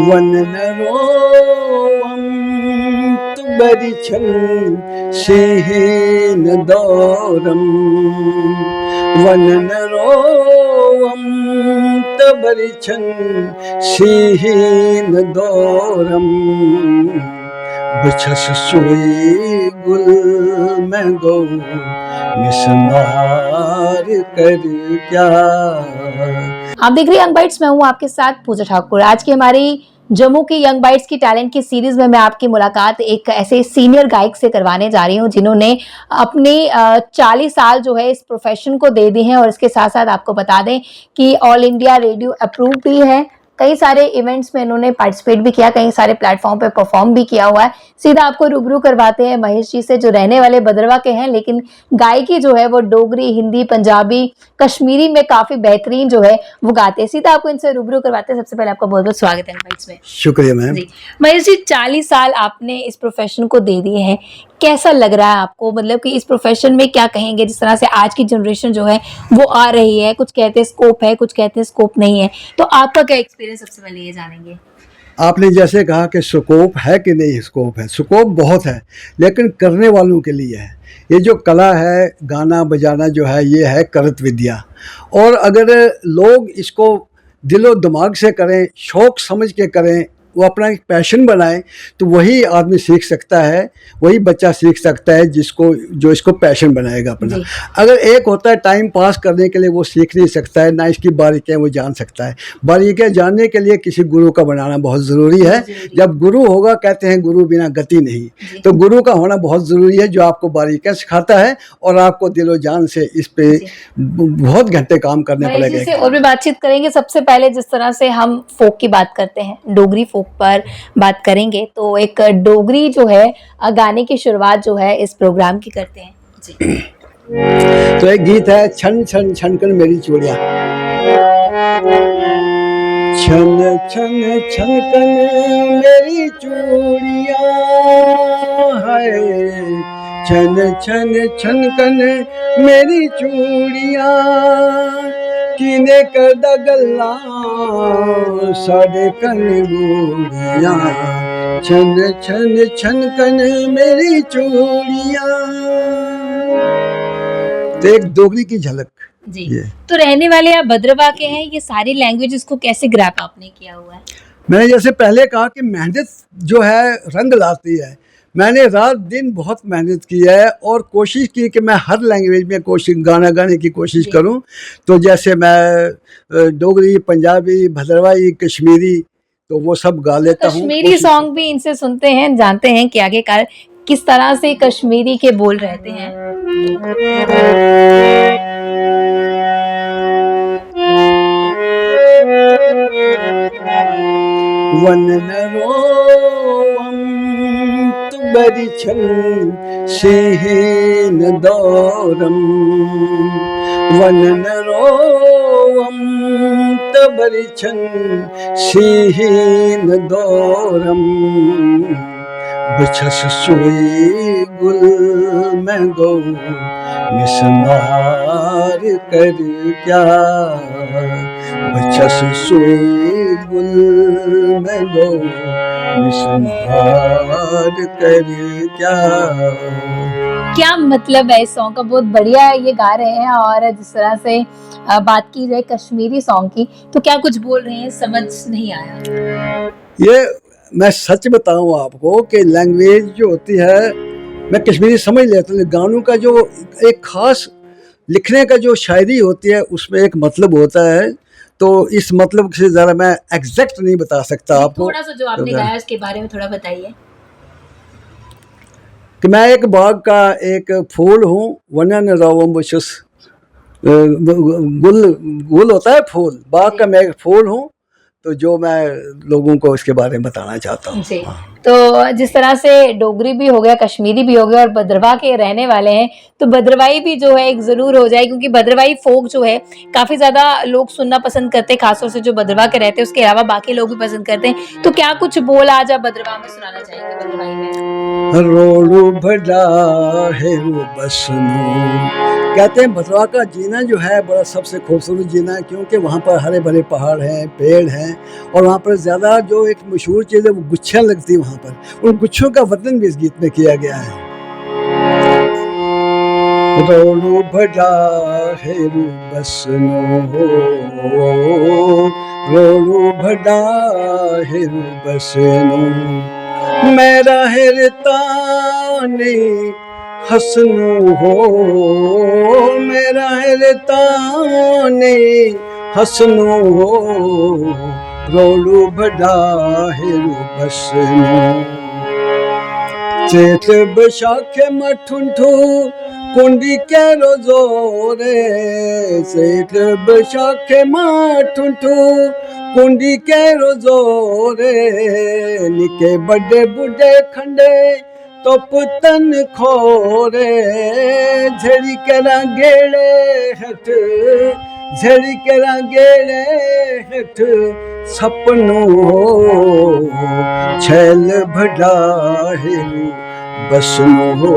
वननरोऽहं तु बरिछं सिंहेनदौरं वननरोऽहं तु बरिछं सिंहेनदौरं बछस सोई गुल में गो मिसमार कर क्या। आप देख रहे हैं यंग बाइट्स में हूँ आपके साथ पूजा ठाकुर। आज की हमारी जम्मू की यंग बाइट्स की टैलेंट की सीरीज में मैं आपकी मुलाकात एक ऐसे सीनियर गायक से करवाने जा रही हूँ जिन्होंने अपने 40 साल जो है इस प्रोफेशन को दे दी हैं। और इसके साथ साथ आपको बता दें कि ऑल इंडिया रेडियो अप्रूव भी है, कई सारे इवेंट्स में इन्होंने पार्टिसिपेट भी किया, कई सारे प्लेटफॉर्म पे परफॉर्म भी किया हुआ है। सीधा आपको रूबरू करवाते हैं महेश जी से, जो रहने वाले भद्रवा के हैं, लेकिन गायकी जो है वो डोगरी, हिंदी, पंजाबी, कश्मीरी में काफी बेहतरीन जो है वो गाते हैं। सीधा आपको इनसे रूबरू करवाते हैं। सबसे पहले आपका बहुत बहुत स्वागत है बाइट्स में। शुक्रिया मैम। जी महेश जी, 40 साल आपने इस प्रोफेशन को दे दिए हैं, कैसा लग रहा है आपको? मतलब कि इस प्रोफेशन में क्या कहेंगे, जिस तरह से आज की जनरेशन जो है वो आ रही है, कुछ कहते हैं स्कोप है, कुछ कहते हैं स्कोप नहीं है, तो आपका क्या एक्सपीरियंस, सबसे पहले ये जानेंगे। आपने जैसे कहा कि स्कोप है कि नहीं, स्कोप है, स्कोप बहुत है, लेकिन करने वालों के लिए है। ये जो कला है, गाना बजाना जो है, ये है करत विद्या। और अगर लोग इसको दिलो दिमाग से करें, शौक समझ के करें, वो अपना एक पैशन बनाए, तो वही आदमी सीख सकता है, वही बच्चा सीख सकता है जो इसको पैशन बनाएगा अपना। अगर एक होता है टाइम पास करने के लिए, वो सीख नहीं सकता है, ना इसकी बारीकियाँ वो जान सकता है। बारीकियाँ जानने के लिए किसी गुरु का बनाना बहुत ज़रूरी है। जब गुरु होगा, कहते हैं गुरु बिना गति नहीं, तो गुरु का होना बहुत ज़रूरी है, जो आपको बारीकियाँ सिखाता है और आपको दिलो जान से इस पे बहुत घंटे काम करने पड़ेगा। और भी बातचीत करेंगे। सबसे पहले जिस तरह से हम फोक की बात करते हैं, डोगरी फोक पर बात करेंगे, तो एक डोगरी जो है गाने की शुरुआत जो है इस प्रोग्राम की करते हैं जी। तो एक गीत है, छन छन छनकन मेरी चूड़ियां, छन छन छनकन मेरी चूड़ियां है, छन छन छनकन मेरी चूड़ियां, किने कर दगल्ला साढ़े कन बूढ़ियां, छन छन छनकन मेरी चूड़ियां। तो एक डोगरी की झलक जी। तो रहने वाले आप भद्रवा के हैं, ये सारी लैंग्वेजेस को कैसे ग्रैप आपने किया हुआ है? मैंने जैसे पहले कहा कि मेहनत जो है रंग लाती है। मैंने रात दिन बहुत मेहनत की है और कोशिश की कि मैं हर लैंग्वेज में गाना गाने की कोशिश करूं। तो जैसे मैं डोगरी, पंजाबी, भद्रवाई, कश्मीरी, तो वो सब गा लेता हूँ। कश्मीरी सॉन्ग भी इनसे सुनते हैं, जानते हैं कि आखिरकार किस तरह से कश्मीरी के बोल रहते हैं। वननरोऽहं तु बरिछं सिंहेनदौरं, वननरोऽहं तु बरिछं सिंहेनदौरं, बछस सोई गुल में गो मिसमार कर क्या, बछस सोई गुल में गो मिसमार कर क्या। क्या मतलब है इस सॉन्ग का? बहुत बढ़िया है, ये गा रहे हैं। और जिस तरह से बात की जाए कश्मीरी सॉन्ग की, तो क्या कुछ बोल रहे हैं, समझ नहीं आया। ये मैं सच बताऊं आपको कि लैंग्वेज जो होती है, मैं कश्मीरी समझ लेता हूँ। गानों का जो एक खास लिखने का जो शायरी होती है, उसमें एक मतलब होता है, तो इस मतलब से ज़रा मैं एग्जैक्ट नहीं बता सकता आपको। थोड़ा सा जो आपने गाया उसके बारे में थोड़ा बताइए। कि मैं एक बाग का एक फूल हूँ, वनन रवम बशुस, गुल होता है फूल, बाग का मैं एक फूल हूँ, तो जो मैं लोगों को इसके बारे में बताना चाहता हूँ। तो जिस तरह से डोगरी भी हो गया, कश्मीरी भी हो गया, और भद्रवा के रहने वाले हैं, तो भद्रवाई भी जो है एक जरूर हो जाए, क्योंकि भद्रवाई फोक जो है काफी ज्यादा लोग सुनना पसंद करते हैं, खासतौर से जो भद्रवा के रहते हैं। उसके अलावा बाकी लोग भी पसंद करते हैं। तो क्या कुछ बोल आज आप भद्रवा में सुनाना चाहेंगे भद्रवाई में? रोड़ू भला है रो बसनू, कहते हैं भद्रवा का जीना जो है बड़ा सबसे खूबसूरत जीना है, क्योंकि वहाँ पर हरे भरे पहाड़ हैं, पेड़ हैं, हैं, और वहाँ पर ज़्यादा जो एक मशहूर चीज़ है वो गुच्छियाँ लगती हैं वहाँ पर, उन गुच्छों का वर्णन भी इस गीत में किया गया है। रोलू भडा हेरू बसनो हो, रोलू भडा हेरू बसनो, मेरा हेरता नहीं हसनो हो, मेरा हेरता नहीं हसनो हो, रोलू भडा हेरू बसनो, चेत बशाखे मठुंठू कुंडी केरो जोरे, चेत बशाखे मठुंठू कुंडी केरो जोरे, निके बड़े बुढ़े खंडे तो पुतन खोरे, झड़ी करा गेड़े हट, झड़ी करा गेड़े हट सपनो हो, छैल भडा हेरू बसनो हो,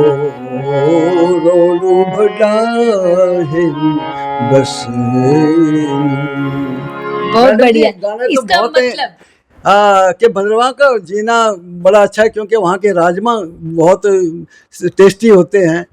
रोलू भडा हेरू बसनो। बहुत बढ़िया। गाने तो इसका बहुत हैं। मतलब कि भद्रवाह का जीना बड़ा अच्छा है क्योंकि वहाँ के राजमा बहुत टेस्टी होते हैं।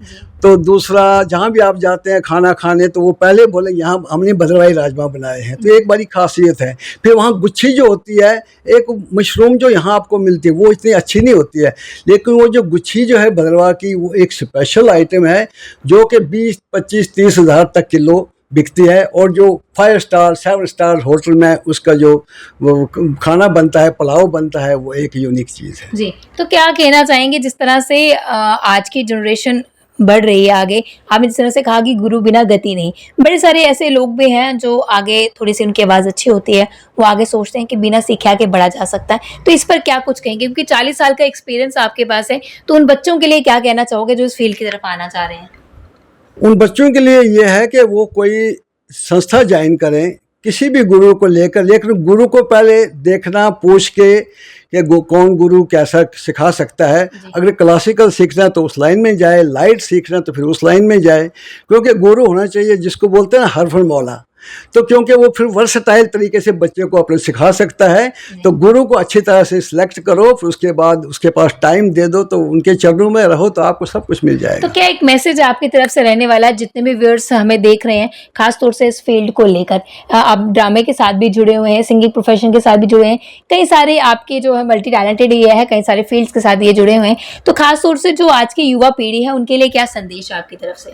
तो दूसरा, जहाँ भी आप जाते हैं खाना खाने तो वो पहले बोले यहाँ हमने भद्रवाही राजमा बनाए हैं, तो एक बड़ी खासियत है। फिर वहाँ गुच्छी जो होती है, एक मशरूम जो यहाँ आपको मिलती है वो इतनी अच्छी नहीं होती है, लेकिन वो जो गुच्छी जो है भद्रवाह की वो एक स्पेशल आइटम है जो कि 20, 25, 30 हज़ार तक किलो बिकती है। और जो 5 स्टार 7 स्टार होटल में उसका जो वो खाना बनता है, पुलाव बनता है, वो एक यूनिक चीज़ है। जी, तो क्या कहना चाहेंगे जिस तरह से आज की जनरेशन बढ़ रही है आगे, आपने जिस तरह से कहा कि गुरु बिना गति नहीं, बड़े सारे ऐसे लोग भी हैं जो आगे थोड़ी सी उनकी आवाज़ अच्छी होती है, वो आगे सोचते हैं कि बिना सीखे आगे बढ़ा जा सकता है, तो इस पर क्या कुछ कहेंगे? क्योंकि 40 साल का एक्सपीरियंस आपके पास है, तो उन बच्चों के लिए क्या कहना चाहोगे जो इस फील्ड की तरफ आना चाह रहे हैं? उन बच्चों के लिए ये है कि वो कोई संस्था ज्वाइन करें किसी भी गुरु को लेकर, लेकिन गुरु को पहले देखना, पूछ के कि कौन गुरु कैसा सिखा सकता है। अगर क्लासिकल सीखना है तो उस लाइन में जाए, लाइट सीखना है तो फिर उस लाइन में जाए, क्योंकि गुरु होना चाहिए जिसको बोलते हैं ना हरफन मौला, तो क्योंकि वो फिर वर्सटाइल तरीके से बच्चे को अपने सिखा सकता है। तो गुरु को अच्छी तरह से सिलेक्ट करो, फिर उसके बाद उसके पास टाइम दे दो, तो उनके चरणों में रहो तो आपको सब कुछ मिल जाएगा। तो क्या एक मैसेज आपकी तरफ से रहने वाला है जितने भी व्यूअर्स हमें देख रहे हैं, खास तौर से इस फील्ड को लेकर? आप ड्रामे के साथ भी जुड़े हुए हैं, सिंगिंग प्रोफेशन के साथ भी जुड़े हैं, कई सारे आपके जो है मल्टी टैलेंटेड ये है, कई सारे फील्ड्स के साथ ये जुड़े हुए हैं, तो खास तौर से जो आज की युवा पीढ़ी है उनके लिए क्या संदेश है आपकी तरफ से?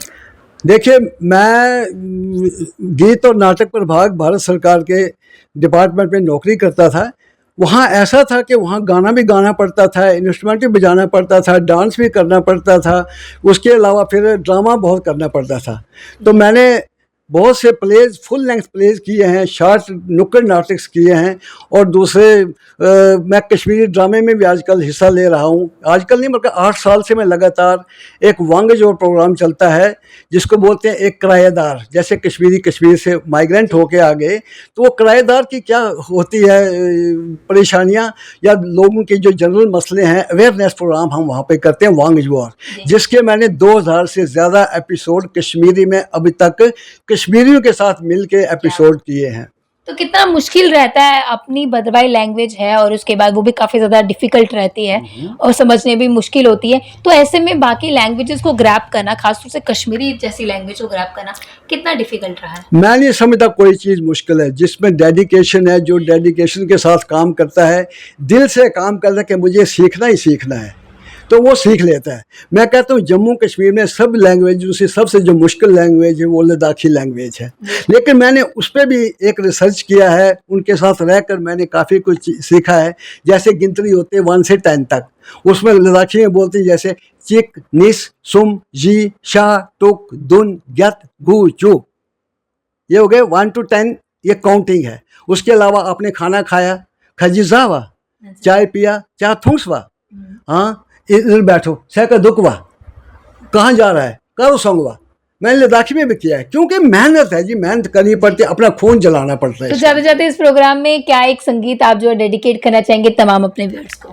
देखिए, मैं गीत और नाटक प्रभाग भारत सरकार के डिपार्टमेंट में नौकरी करता था। वहाँ ऐसा था कि वहाँ गाना भी गाना पड़ता था, इंस्ट्रूमेंट भी बजाना पड़ता था, डांस भी करना पड़ता था, उसके अलावा फिर ड्रामा बहुत करना पड़ता था। तो मैंने बहुत से प्लेज, फुल लेंथ प्लेज किए हैं, शॉर्ट नुक्कड़ नाटक किए हैं, और दूसरे मैं कश्मीरी ड्रामे में भी आजकल हिस्सा ले रहा हूँ। आजकल नहीं, मतलब 8 साल से मैं लगातार एक वांग जो प्रोग्राम चलता है जिसको बोलते हैं एक किराएदार, जैसे कश्मीर से माइग्रेंट होके आ गए, तो वो किराएदार की क्या होती है परेशानियाँ या लोगों के जो जनरल मसले हैं, अवेयरनेस प्रोग्राम हम वहाँ पे करते हैं वांग जोर, जिसके मैंने 2000 से ज़्यादा एपिसोड कश्मीरी में अभी तक कश्मीरियों के साथ मिलके एपिसोड किए हैं। तो कितना मुश्किल रहता है, अपनी भद्रवाही लैंग्वेज है और उसके बाद वो भी काफ़ी ज़्यादा डिफ़िकल्ट रहती है और समझने भी मुश्किल होती है, तो ऐसे में बाकी लैंग्वेजेस को ग्रैब करना, खासतौर से कश्मीरी जैसी लैंग्वेज को ग्रैब करना कितना डिफ़िकल्ट रहा है? मैं नहीं समझता कोई चीज़ मुश्किल है, जिसमें डेडिकेशन है, जो डेडिकेशन के साथ काम करता है, दिल से काम करता है कि मुझे सीखना ही सीखना है, तो वो सीख लेता है। मैं कहता हूँ जम्मू कश्मीर में सब लैंग्वेजों से सबसे जो मुश्किल लैंग्वेज है वो लद्दाखी लैंग्वेज है, लेकिन मैंने उस पर भी एक रिसर्च किया है, उनके साथ रहकर मैंने काफ़ी कुछ सीखा है। जैसे गिनती होते हैं 1 से 10 तक, उसमें लद्दाखी में बोलते हैं जैसे चिक, निस, सुम, जी, शाह, टुक, दुन, ग्यत, गु, चू, ये हो गए 1 to 10, ये काउंटिंग है। उसके अलावा आपने खाना खाया, खजीजावा, चाय पिया, चा थुंगसवा, हाँ इधर बैठो, सहका दुखवा, कहाँ जा रहा है, करो संगवा, मैंने लद्दाखी में भी किया है, क्योंकि मेहनत है जी, मेहनत करनी पड़ती है, अपना खून जलाना पड़ता है। तो जाते जाते इस प्रोग्राम में क्या एक संगीत आप जो डेडिकेट करना चाहेंगे तमाम अपने व्यूअर्स को?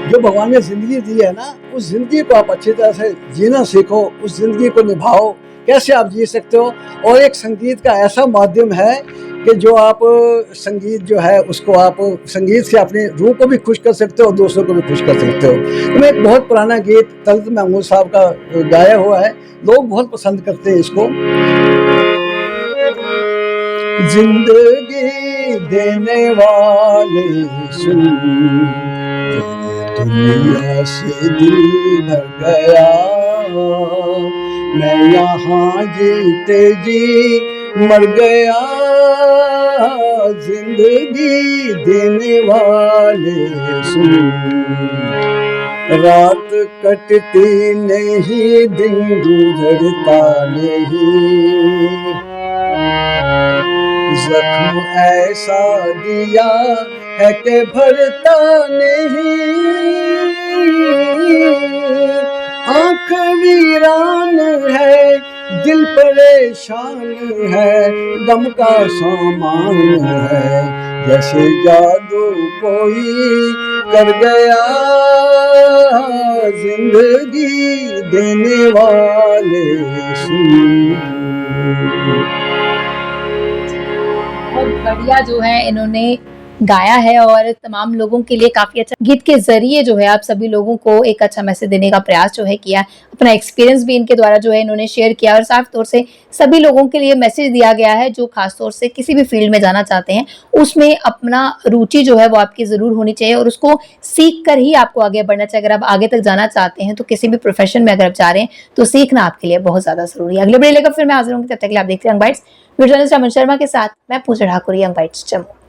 जो भगवान ने ज़िंदगी दी है ना, उस ज़िंदगी को आप अच्छी तरह से जीना सीखो, उस ज़िंदगी को निभाओ। कैसे आप जी सकते हो? और एक संगीत का ऐसा माध्यम है कि जो आप संगीत जो है उसको आप संगीत से अपनी रूह को भी खुश कर सकते हो और दूसरों को भी खुश कर सकते हो। तो मैं एक बहुत पुराना गीत तलत महमूद साहब का गाया हुआ है, लोग बहुत पसंद करते हैं इसको। जिंदगी देने वाले सुन, दुनिया से दिल भर गया, मैं यहाँ जीते जी मर गया। जिंदगी देने वाले सुन, रात कटती नहीं, दिन गुजरता नहीं, जख्म ऐसा दिया है कि भरता नहीं। आँख वीरान है, दिल परेशान है, गम का सामान है, जैसे जादू कोई कर गया। जिंदगी देने वाले सुन। बहुत बढ़िया जो है इन्होंने गाया है और तमाम लोगों के लिए काफी अच्छा गीत के जरिए जो है आप सभी लोगों को एक अच्छा मैसेज देने का प्रयास जो है किया, अपना एक्सपीरियंस भी इनके द्वारा जो है इन्होंने शेयर किया और साफ तौर से सभी लोगों के लिए मैसेज दिया गया है जो खास तौर से किसी भी फील्ड में जाना चाहते हैं उसमें अपना रुचि जो है वो आपकी जरूर होनी चाहिए और उसको सीख कर ही आपको आगे बढ़ना चाहिए। अगर आप आगे तक जाना चाहते हैं तो किसी भी प्रोफेशन में अगर आप जा रहे हैं तो सीखना आपके लिए बहुत ज्यादा जरूरी है। अगले वीडियो लेकर फिर मैं हाजिर हूँ, तब तक के लिए आप देखते हैं यंग बाइट्स, वीडियो जर्नलिस्ट अमन शर्मा के साथ मैं पूजा ठाकुर, यंग बाइट्स जम्मू।